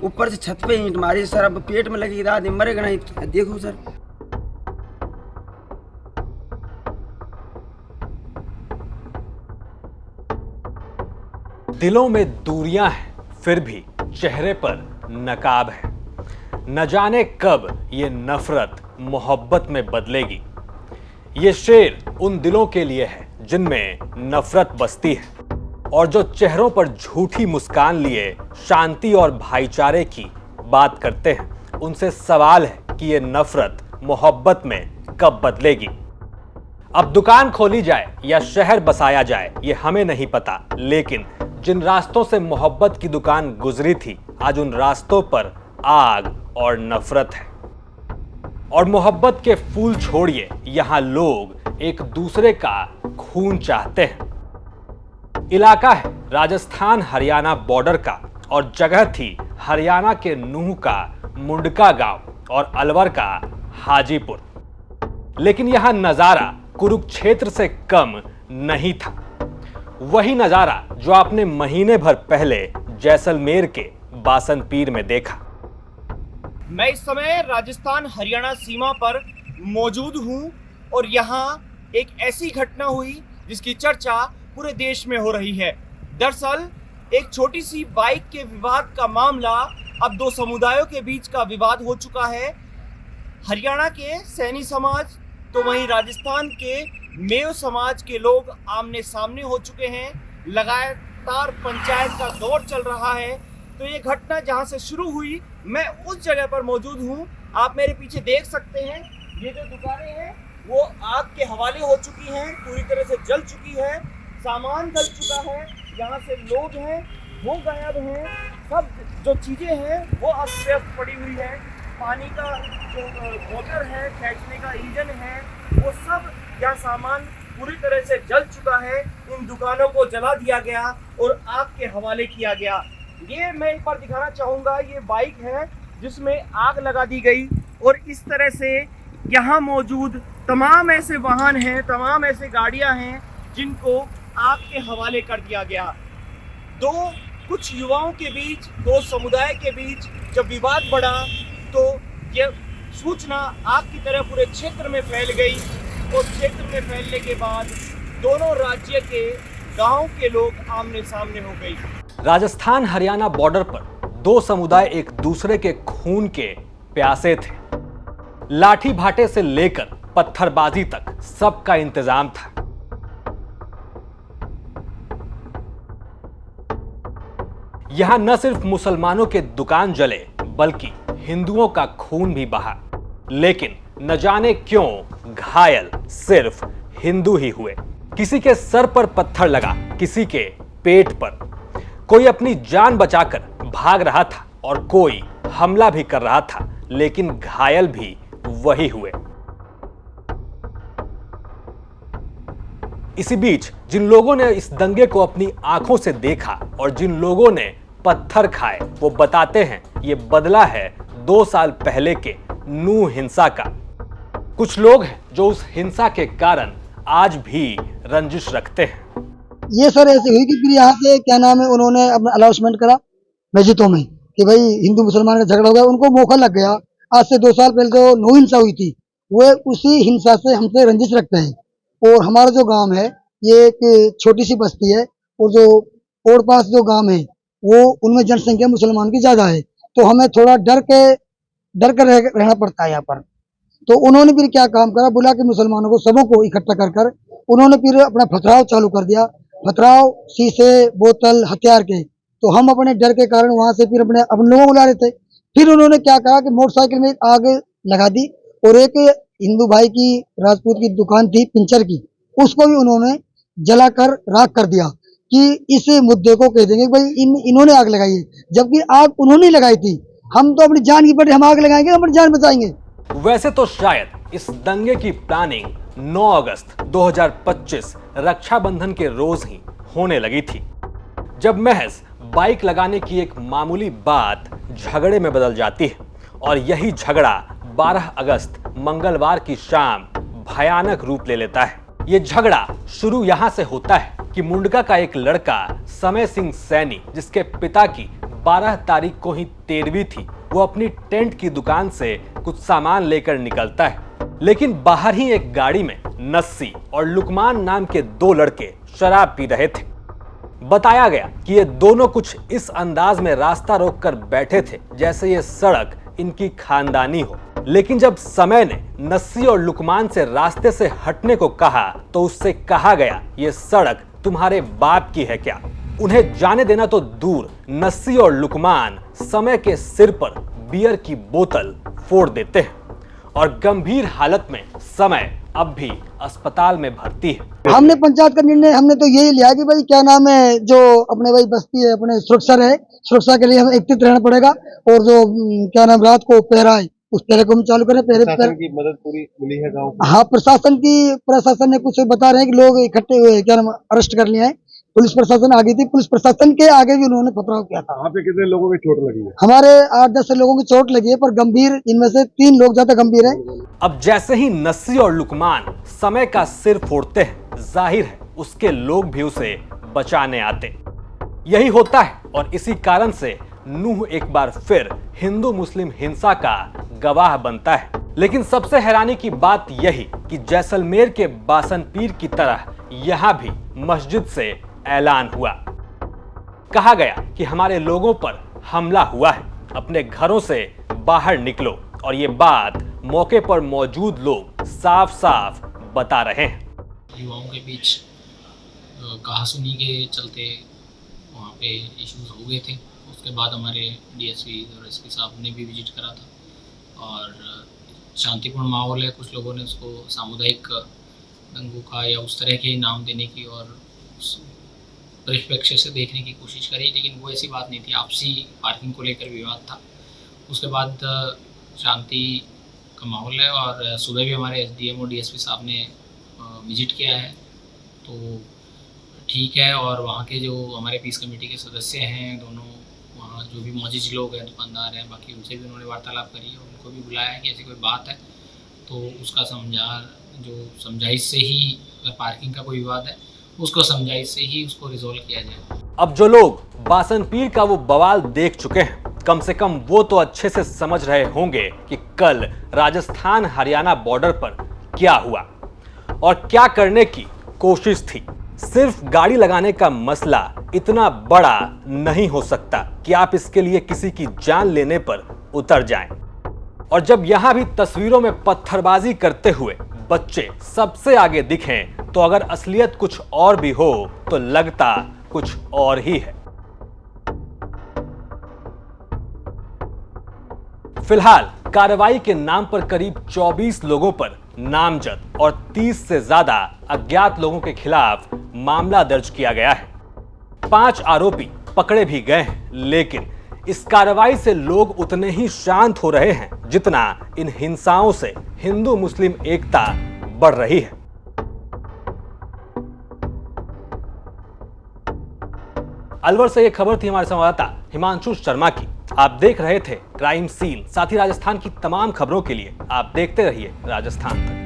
ऊपर से छत पे ईंट मारी सर, अब पेट में लगी आदमी मरेगा नहीं। देखो सर। दिलों में दूरियां हैं फिर भी चेहरे पर नकाब है। न जाने कब ये नफरत मोहब्बत में बदलेगी। ये शेर उन दिलों के लिए है जिनमें नफरत बसती है और जो चेहरों पर झूठी मुस्कान लिए शांति और भाईचारे की बात करते हैं। उनसे सवाल है कि ये नफरत मोहब्बत में कब बदलेगी। अब दुकान खोली जाए या शहर बसाया जाए ये हमें नहीं पता, लेकिन जिन रास्तों से मोहब्बत की दुकान गुजरी थी आज उन रास्तों पर आग और नफरत है। और मोहब्बत के फूल छोड़िए, यहां लोग एक दूसरे का खून चाहते हैं। इलाका है राजस्थान हरियाणा बॉर्डर का और जगह थी हरियाणा के नूह का मुंडका गांव और अलवर का हाजीपुर। लेकिन यहां नजारा कुरुक्षेत्र से कम नहीं था। वही नजारा जो आपने महीने भर पहले जैसलमेर के बासनपीर में देखा। मैं इस समय राजस्थान हरियाणा सीमा पर मौजूद हूं और यहां एक ऐसी घटना हुई जिसकी चर्चा पूरे देश में हो रही है। दरअसल एक छोटी सी बाइक के विवाद का मामला अब दो समुदायों के बीच का विवाद हो चुका है। हरियाणा के सैनी समाज तो वहीं राजस्थान के मेयो समाज के लोग आमने सामने हो चुके हैं। लगातार पंचायत का दौर चल रहा है। तो ये घटना जहां से शुरू हुई, मैं उस जगह पर मौजूद हूं। आप मेरे पीछे देख सकते हैं, ये जो दुकानें हैं वो आग के हवाले हो चुकी हैं, पूरी तरह से जल चुकी है, सामान जल चुका है। यहाँ से लोग हैं वो गायब हैं, सब जो चीजें हैं वो अस्त व्यस्त पड़ी हुई है। पानी का जो मोटर है, खींचने का इंजन है, वो सब यहाँ सामान पूरी तरह से जल चुका है। इन दुकानों को जला दिया गया और आग के हवाले किया गया। ये मैं एक बार दिखाना चाहूँगा, ये बाइक है जिसमें आग लगा दी गई और इस तरह से यहाँ मौजूद तमाम ऐसे वाहन हैं, तमाम ऐसे गाड़ियाँ हैं जिनको आग के हवाले कर दिया गया। कुछ युवाओं के बीच, दो समुदाय के बीच जब विवाद बढ़ा तो ये सूचना आग की तरह पूरे क्षेत्र में फैल गई और क्षेत्र में फैलने के बाद दोनों राज्य के गांव के लोग आमने सामने हो गई। राजस्थान हरियाणा बॉर्डर पर दो समुदाय एक दूसरे के खून के प्यासे थे। लाठी भाटे से लेकर पत्थरबाजी तक सबका इंतजाम था। यहां न सिर्फ मुसलमानों के दुकान जले बल्कि हिंदुओं का खून भी बहा। लेकिन न जाने क्यों घायल सिर्फ हिंदू ही हुए। किसी के सर पर पत्थर लगा, किसी के पेट पर। कोई अपनी जान बचाकर भाग रहा था और कोई हमला भी कर रहा था, लेकिन घायल भी वही हुए। इसी बीच जिन लोगों ने इस दंगे को अपनी आंखों से देखा और जिन लोगों ने पत्थर खाए, वो बताते हैं ये बदला है 2 साल पहले के नूह हिंसा का। कुछ लोग हैं जो उस हिंसा के कारण आज भी रंजिश रखते हैं। ये सर ऐसी हुई कि फिर यहाँ से क्या नाम है, उन्होंने अपना अनाउंसमेंट करा मस्जिदों में कि भाई हिंदू मुसलमान का झगड़ा हो गया। उनको मौका लग गया। आज से 2 साल पहले जो नूह हिंसा हुई थी, वो उसी हिंसा से हमसे रंजिश रखते हैं। और हमारा जो गांव है ये एक छोटी सी बस्ती है और जो और पास जो गांव है वो उनमें जनसंख्या मुसलमान की ज्यादा है, तो हमें थोड़ा डर कर रहना पड़ता है यहाँ पर। तो उन्होंने फिर क्या काम करा, बुला के मुसलमानों को सबों को इकट्ठा कर उन्होंने फिर अपना पथराव चालू कर दिया। पथराव शीशे, बोतल, हथियार के। तो हम अपने डर के कारण वहां से फिर अपने लोगों को बुला रहे थे। फिर उन्होंने क्या कहा कि मोटरसाइकिल में आग लगा दी और एक हिंदू भाई की राजपूत की दुकान थी पिंचर की, उसको भी उन्होंने जलाकर राख कर दिया कि इस मुद्दे को कह देंगे भाई इन्होंने आग लगाई है, जबकि आग उन्होंने लगाई थी। हम तो अपनी जान की पड़े, हम आग लगाएंगे, अपनी जान बचाएंगे। वैसे तो शायद इस दंगे की प्लानिंग 9 अगस्त 2025 रक्षाबंधन के रोज ही होने लगी थी, जब महज बाइक लगाने की एक मामूली बात झगड़े में बदल जाती है। और यही झगड़ा 12 अगस्त मंगलवार की शाम भयानक रूप ले लेता है। ये झगड़ा शुरू यहां से होता है कि मुंडका का एक लड़का समय सिंह सैनी, जिसके पिता की 12 तारीख को ही 13वीं थी, वो अपनी टेंट की दुकान से कुछ सामान लेकर निकलता है। लेकिन बाहर ही एक गाड़ी में नस्सी और लुकमान नाम के 2 लड़के शराब पी रहे थे। बताया गया कि ये दोनों कुछ इस अंदाज में रास्ता रोककर बैठे थे जैसे ये सड़क इनकी खानदानी हो। लेकिन जब समय ने नस्सी और लुकमान से रास्ते से हटने को कहा तो उससे कहा गया ये सड़क तुम्हारे बाप की है क्या। उन्हें जाने देना तो दूर, नस्सी और लुकमान समय के सिर पर बियर की बोतल फोड़ देते हैं और गंभीर हालत में समय अब भी अस्पताल में भर्ती है। हमने पंचायत का निर्णय हमने तो यही लिया कि भाई क्या नाम है, जो अपने भाई बस्ती है अपने सुरक्षा रहे, सुरक्षा के लिए हमें एकत्रित रहना पड़ेगा। और जो क्या नाम रात को पहरा है उस पहरे को हम चालू करें। प्रशासन की मदद पूरी मिली है गांव को? हाँ, प्रशासन ने कुछ बता रहे हैं कि लोग इकट्ठे हुए क्या नाम अरेस्ट कर लिए हैं। पुलिस प्रशासन आ गई थी, पुलिस प्रशासन के आगे भी उन्होंने पथराव किया था। वहाँ पे कितने लोगों की चोट लगी है? हमारे 8-10 लोगों की चोट लगी है, पर गंभीर इनमें से 3 लोग ज्यादा गंभीर हैं। अब जैसे ही नस्सी और लुकमान समय का सिर फोड़ते हैं, जाहिर है उसके लोग भी उसे बचाने आते। यही होता है और इसी कारण से नूह एक बार फिर हिंदू मुस्लिम हिंसा का गवाह बनता है। लेकिन सबसे हैरानी की बात यही कि जैसलमेर के बासनपीर की तरह यहाँ भी मस्जिद से ऐलान हुआ। कहा गया कि हमारे लोगों पर हमला हुआ है, अपने घरों से बाहर निकलो। और ये बात मौके पर मौजूद लोग साफ साफ बता रहे हैं। युवाओं के बीच कहासुनी के चलते वहाँ पे इश्यूज हो गए थे। उसके बाद हमारे डीएसपी और एसपी साहब ने भी विजिट करा था और शांतिपूर्ण माहौल है। कुछ लोगों ने उसको सामुदायिक दंगों का या उस तरह के नाम देने की और उस परिप्रेक्ष्य से देखने की कोशिश करी, लेकिन वो ऐसी बात नहीं थी। आपसी पार्किंग को लेकर विवाद था। उसके बाद शांति का माहौल है और सुबह भी हमारे एसडीएम और डीएसपी साहब ने विजिट किया है, तो ठीक है। और वहाँ के जो हमारे पीस कमेटी के सदस्य हैं, दोनों वहाँ जो भी मौजूद लोग हैं, दुकानदार हैं, बाकी उनसे भी उन्होंने वार्तालाप करी और उनको भी बुलाया है कि ऐसी कोई बात है तो उसका समझाइश से ही, अगर पार्किंग का कोई विवाद है उसको समझाइश से ही उसको रिजोल्व किया जाए। अब जो लोग बासनपीर का वो बवाल देख चुके हैं, कम से कम वो तो अच्छे से समझ रहे होंगे कि कल राजस्थान हरियाणा बॉर्डर पर क्या हुआ और क्या करने की कोशिश थी। सिर्फ गाड़ी लगाने का मसला इतना बड़ा नहीं हो सकता कि आप इसके लिए किसी की जान लेने पर उतर जाएं। और जब यहां भी तस्वीरों में पत्थरबाजी करते हुए बच्चे सबसे आगे दिखें, तो अगर असलियत कुछ और भी हो तो लगता कुछ और ही है। फिलहाल कार्रवाई के नाम पर करीब 24 लोगों पर नामजद और 30 से ज्यादा अज्ञात लोगों के खिलाफ मामला दर्ज किया गया है। 5 आरोपी पकड़े भी गए हैं, लेकिन इस कार्रवाई से लोग उतने ही शांत हो रहे हैं जितना इन हिंसाओं से हिंदू मुस्लिम एकता बढ़ रही है। अलवर से यह खबर थी हमारे संवाददाता हिमांशु शर्मा की। आप देख रहे थे क्राइम सीन। साथ ही राजस्थान की तमाम खबरों के लिए आप देखते रहिए राजस्थान तक।